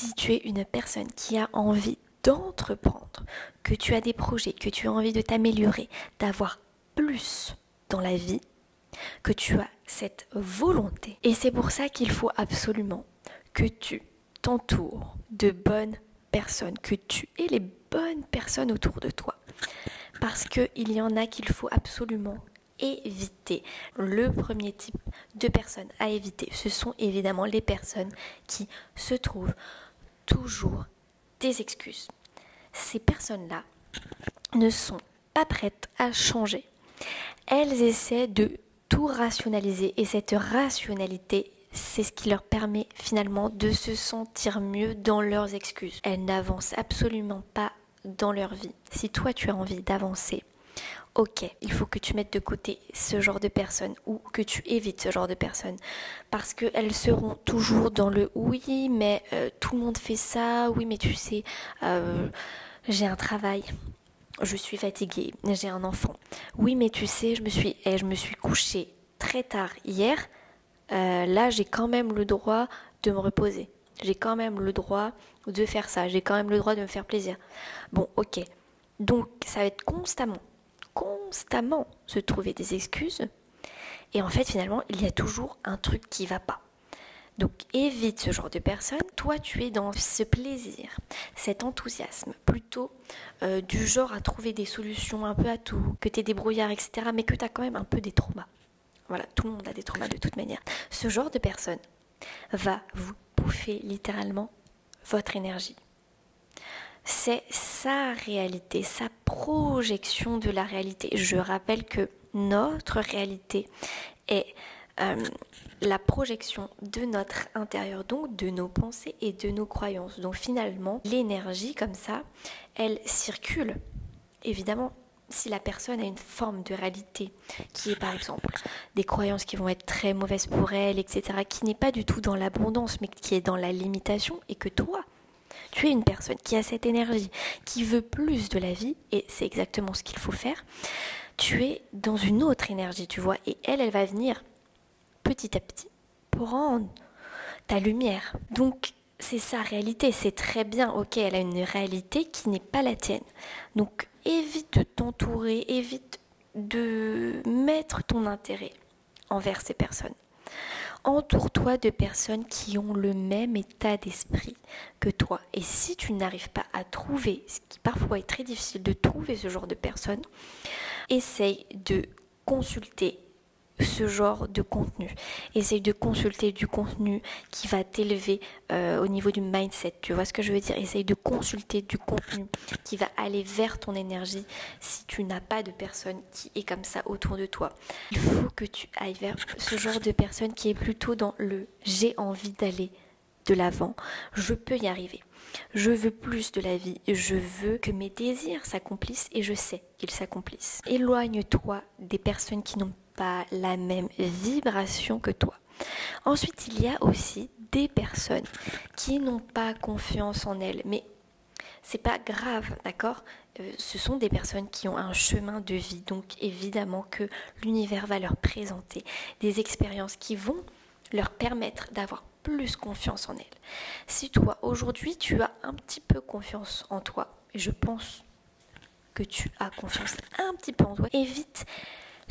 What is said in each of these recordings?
Si tu es une personne qui a envie d'entreprendre, que tu as des projets, que tu as envie de t'améliorer, d'avoir plus dans la vie, que tu as cette volonté. Et c'est pour ça qu'il faut absolument que tu t'entoures de bonnes personnes, que tu aies les bonnes personnes autour de toi. Parce qu'il y en a qu'il faut absolument éviter. Le premier type de personnes à éviter, ce sont évidemment les personnes qui se trouvent toujours des excuses. Ces personnes-là ne sont pas prêtes à changer. Elles essaient de tout rationaliser et cette rationalité, c'est ce qui leur permet finalement de se sentir mieux dans leurs excuses. Elles n'avancent absolument pas dans leur vie. Si toi tu as envie d'avancer, ok, il faut que tu mettes de côté ce genre de personnes ou que tu évites ce genre de personnes parce qu'elles seront toujours dans le oui mais tout le monde fait ça, oui mais tu sais j'ai un travail, je suis fatiguée, j'ai un enfant, oui mais tu sais je me suis couchée très tard hier, là j'ai quand même le droit de me reposer, j'ai quand même le droit de faire ça, j'ai quand même le droit de me faire plaisir. Bon ok, donc ça va être constamment se trouver des excuses et en fait finalement il y a toujours un truc qui va pas. Donc évite ce genre de personnes. Toi tu es dans ce plaisir, cet enthousiasme plutôt du genre à trouver des solutions un peu à tout, que tu es débrouillard etc, mais que tu as quand même un peu des traumas. Voilà, tout le monde a des traumas de toute manière. Ce genre de personne va vous bouffer littéralement votre énergie. C'est sa réalité, sa projection de la réalité. Je rappelle que notre réalité est la projection de notre intérieur, donc de nos pensées et de nos croyances. Donc finalement, l'énergie comme ça, elle circule. Évidemment, si la personne a une forme de réalité qui est par exemple des croyances qui vont être très mauvaises pour elle, etc., qui n'est pas du tout dans l'abondance, mais qui est dans la limitation, et que toi, tu es une personne qui a cette énergie, qui veut plus de la vie, et c'est exactement ce qu'il faut faire, tu es dans une autre énergie, tu vois, et elle va venir petit à petit prendre ta lumière. Donc, c'est sa réalité, c'est très bien, ok, elle a une réalité qui n'est pas la tienne. Donc, évite de t'entourer, évite de mettre ton intérêt envers ces personnes. Entoure-toi de personnes qui ont le même état d'esprit que toi. Et si tu n'arrives pas à trouver, ce qui parfois est très difficile de trouver ce genre de personnes, essaye de consulter ce genre de contenu. Essaye de consulter du contenu qui va t'élever au niveau du mindset. Tu vois ce que je veux dire? Essaye de consulter du contenu qui va aller vers ton énergie si tu n'as pas de personne qui est comme ça autour de toi. Il faut que tu ailles vers ce genre de personne qui est plutôt dans le j'ai envie d'aller de l'avant, je peux y arriver. Je veux plus de la vie, je veux que mes désirs s'accomplissent et je sais qu'ils s'accomplissent. Éloigne-toi des personnes qui n'ont pas la même vibration que toi. Ensuite, il y a aussi des personnes qui n'ont pas confiance en elles, mais c'est pas grave, d'accord? Ce sont des personnes qui ont un chemin de vie, donc évidemment que l'univers va leur présenter des expériences qui vont leur permettre d'avoir plus confiance en elles. Si toi, aujourd'hui, tu as un petit peu confiance en toi, et je pense que tu as confiance un petit peu en toi, évite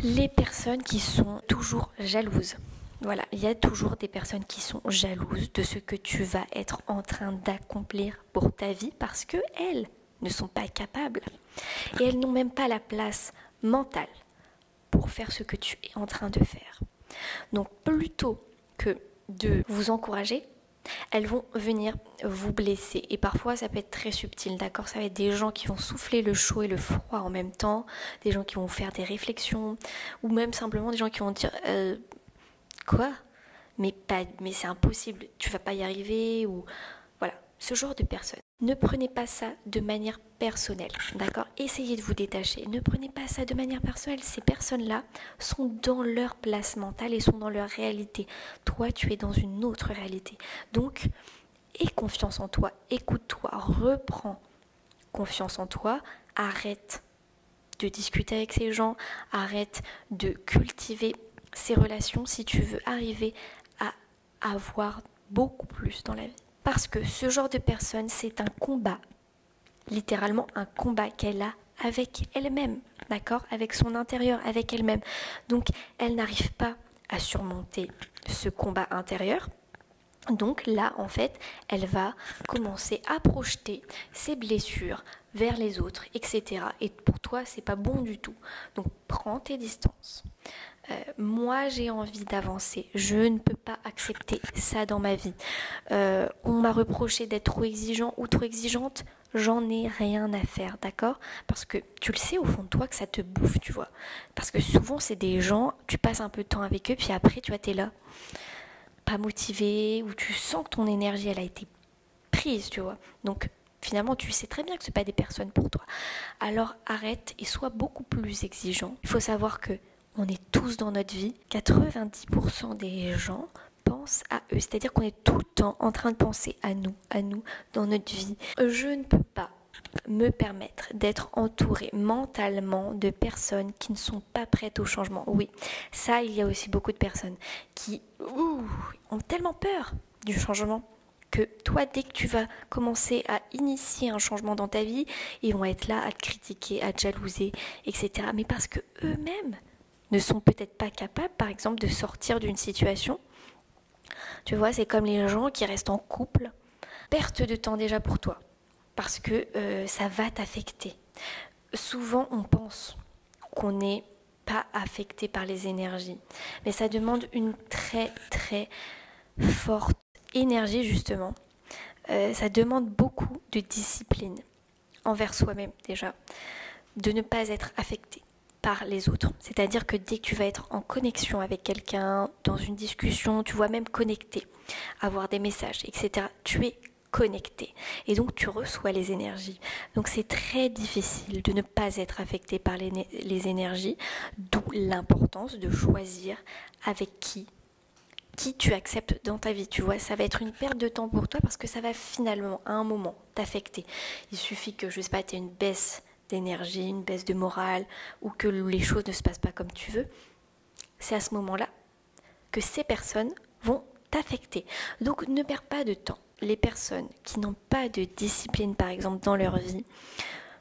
les personnes qui sont toujours jalouses. Voilà, il y a toujours des personnes qui sont jalouses de ce que tu vas être en train d'accomplir pour ta vie parce qu'elles ne sont pas capables et elles n'ont même pas la place mentale pour faire ce que tu es en train de faire. Donc plutôt que de vous encourager, elles vont venir vous blesser et parfois ça peut être très subtil, d'accord? Ça va être des gens qui vont souffler le chaud et le froid en même temps, des gens qui vont faire des réflexions ou même simplement des gens qui vont dire quoi? Mais c'est impossible, tu vas pas y arriver ou voilà, ce genre de personnes. Ne prenez pas ça de manière personnelle, d'accord? Essayez de vous détacher. Ne prenez pas ça de manière personnelle. Ces personnes-là sont dans leur place mentale et sont dans leur réalité. Toi, tu es dans une autre réalité. Donc, aie confiance en toi, écoute-toi, reprends confiance en toi, arrête de discuter avec ces gens, arrête de cultiver ces relations si tu veux arriver à avoir beaucoup plus dans la vie. Parce que ce genre de personne, c'est un combat, littéralement un combat qu'elle a avec elle-même, d'accord? Avec son intérieur, avec elle-même. Donc, elle n'arrive pas à surmonter ce combat intérieur. Donc là, en fait, elle va commencer à projeter ses blessures vers les autres, etc. Et pour toi, c'est pas bon du tout. Donc, prends tes distances. Moi, j'ai envie d'avancer. Je ne peux pas accepter ça dans ma vie. On m'a reproché d'être trop exigeant ou trop exigeante. J'en ai rien à faire, d'accord? Parce que tu le sais au fond de toi que ça te bouffe, tu vois. Parce que souvent, c'est des gens, tu passes un peu de temps avec eux, puis après, tu vois, t'es là, pas motivé, ou tu sens que ton énergie, elle a été prise, tu vois. Donc, finalement, tu sais très bien que ce ne sont pas des personnes pour toi. Alors, arrête et sois beaucoup plus exigeant. Il faut savoir que on est tous dans notre vie. 90% des gens pensent à eux. C'est-à-dire qu'on est tout le temps en train de penser à nous, dans notre vie. Je ne peux pas me permettre d'être entourée mentalement de personnes qui ne sont pas prêtes au changement. Oui, ça, il y a aussi beaucoup de personnes qui ont tellement peur du changement que toi, dès que tu vas commencer à initier un changement dans ta vie, ils vont être là à te critiquer, à te jalouser, etc. Mais parce que eux-mêmes ne sont peut-être pas capables, par exemple, de sortir d'une situation. Tu vois, c'est comme les gens qui restent en couple. Perte de temps déjà pour toi, parce que ça va t'affecter. Souvent, on pense qu'on n'est pas affecté par les énergies, mais ça demande une très très forte énergie justement. Ça demande beaucoup de discipline envers soi-même déjà, de ne pas être affecté par les autres. C'est-à-dire que dès que tu vas être en connexion avec quelqu'un, dans une discussion, tu vois, même connecté, avoir des messages, etc., tu es connecté et donc tu reçois les énergies. Donc c'est très difficile de ne pas être affecté par les énergies, d'où l'importance de choisir avec qui tu acceptes dans ta vie. Tu vois, ça va être une perte de temps pour toi parce que ça va finalement à un moment t'affecter. Il suffit que, je sais pas, tu aies une baisse d'énergie, une baisse de morale ou que les choses ne se passent pas comme tu veux. C'est à ce moment-là que ces personnes vont t'affecter. Donc ne perds pas de temps. Les personnes qui n'ont pas de discipline, par exemple, dans leur vie,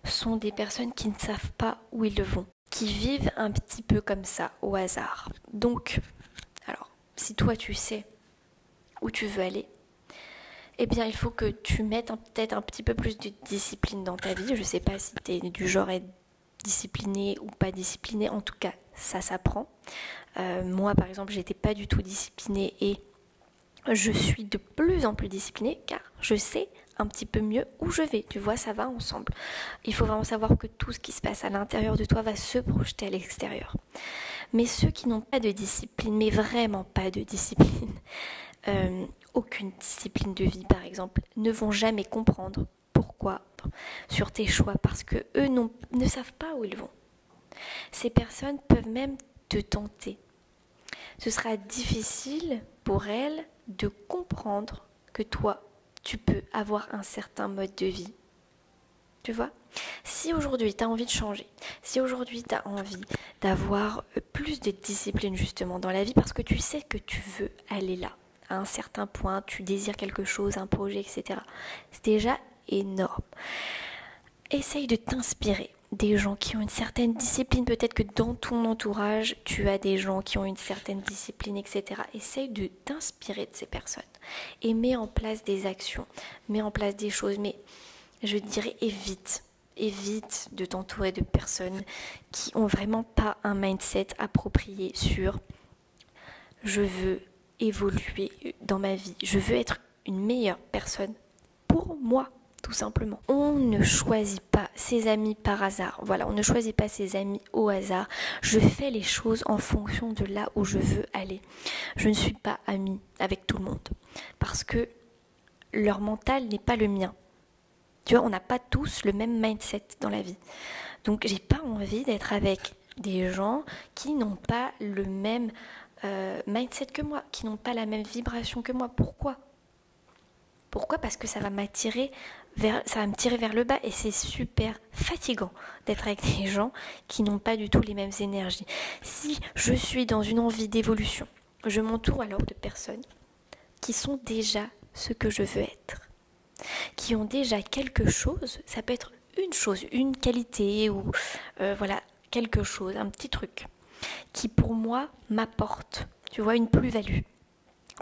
sont des personnes qui ne savent pas où ils vont, qui vivent un petit peu comme ça, au hasard. Donc, alors, si toi tu sais où tu veux aller, eh bien il faut que tu mettes peut-être un petit peu plus de discipline dans ta vie. Je ne sais pas si tu es du genre à être discipliné ou pas discipliné, en tout cas ça s'apprend. Moi par exemple j'étais pas du tout disciplinée et je suis de plus en plus disciplinée car je sais un petit peu mieux où je vais, tu vois, ça va ensemble. Il faut vraiment savoir que tout ce qui se passe à l'intérieur de toi va se projeter à l'extérieur. Mais ceux qui n'ont pas de discipline, mais vraiment pas de discipline, aucune discipline de vie par exemple, ne vont jamais comprendre pourquoi sur tes choix, parce que eux ne savent pas où ils vont. Ces personnes peuvent même te tenter. Ce sera difficile pour elles de comprendre que toi, tu peux avoir un certain mode de vie. Tu vois ? Si aujourd'hui tu as envie de changer, si aujourd'hui tu as envie d'avoir plus de discipline justement dans la vie, parce que tu sais que tu veux aller là, à un certain point, tu désires quelque chose, un projet, etc. C'est déjà énorme. Essaye de t'inspirer des gens qui ont une certaine discipline. Peut-être que dans ton entourage, tu as des gens qui ont une certaine discipline, etc. Essaye de t'inspirer de ces personnes et mets en place des actions, mets en place des choses. Mais je dirais évite de t'entourer de personnes qui ont vraiment pas un mindset approprié sur « je veux évoluer dans ma vie, je veux être une meilleure personne pour moi ». Tout simplement. On ne choisit pas ses amis par hasard. Voilà, on ne choisit pas ses amis au hasard. Je fais les choses en fonction de là où je veux aller. Je ne suis pas amie avec tout le monde parce que leur mental n'est pas le mien. Tu vois, on n'a pas tous le même mindset dans la vie. Donc, j'ai pas envie d'être avec des gens qui n'ont pas le même mindset que moi, qui n'ont pas la même vibration que moi. Pourquoi ? Parce que ça va me tirer vers le bas et c'est super fatigant d'être avec des gens qui n'ont pas du tout les mêmes énergies. Si je suis dans une envie d'évolution, je m'entoure alors de personnes qui sont déjà ce que je veux être, qui ont déjà quelque chose, ça peut être une chose, une qualité ou voilà, quelque chose, un petit truc qui pour moi m'apporte, tu vois, une plus-value.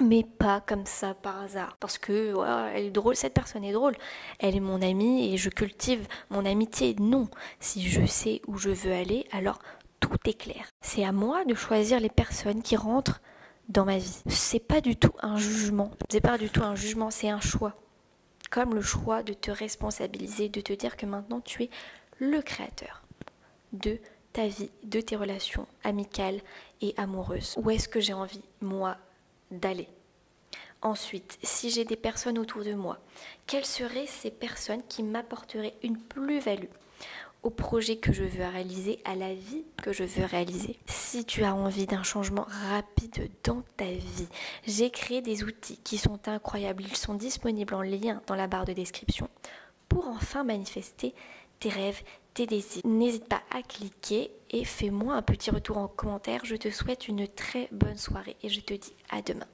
Mais pas comme ça par hasard, parce que ouais, elle est drôle, cette personne est drôle, elle est mon amie et je cultive mon amitié. Non, si je sais où je veux aller, alors tout est clair. C'est à moi de choisir les personnes qui rentrent dans ma vie. C'est pas du tout un jugement, c'est un choix. Comme le choix de te responsabiliser, de te dire que maintenant tu es le créateur de ta vie, de tes relations amicales et amoureuses. Où est-ce que j'ai envie, moi, d'aller? Ensuite, si j'ai des personnes autour de moi, quelles seraient ces personnes qui m'apporteraient une plus-value au projet que je veux réaliser, à la vie que je veux réaliser? Si tu as envie d'un changement rapide dans ta vie, j'ai créé des outils qui sont incroyables. Ils sont disponibles en lien dans la barre de description pour enfin manifester tes rêves, tes désirs. N'hésite pas à cliquer et fais-moi un petit retour en commentaire. Je te souhaite une très bonne soirée et je te dis à demain.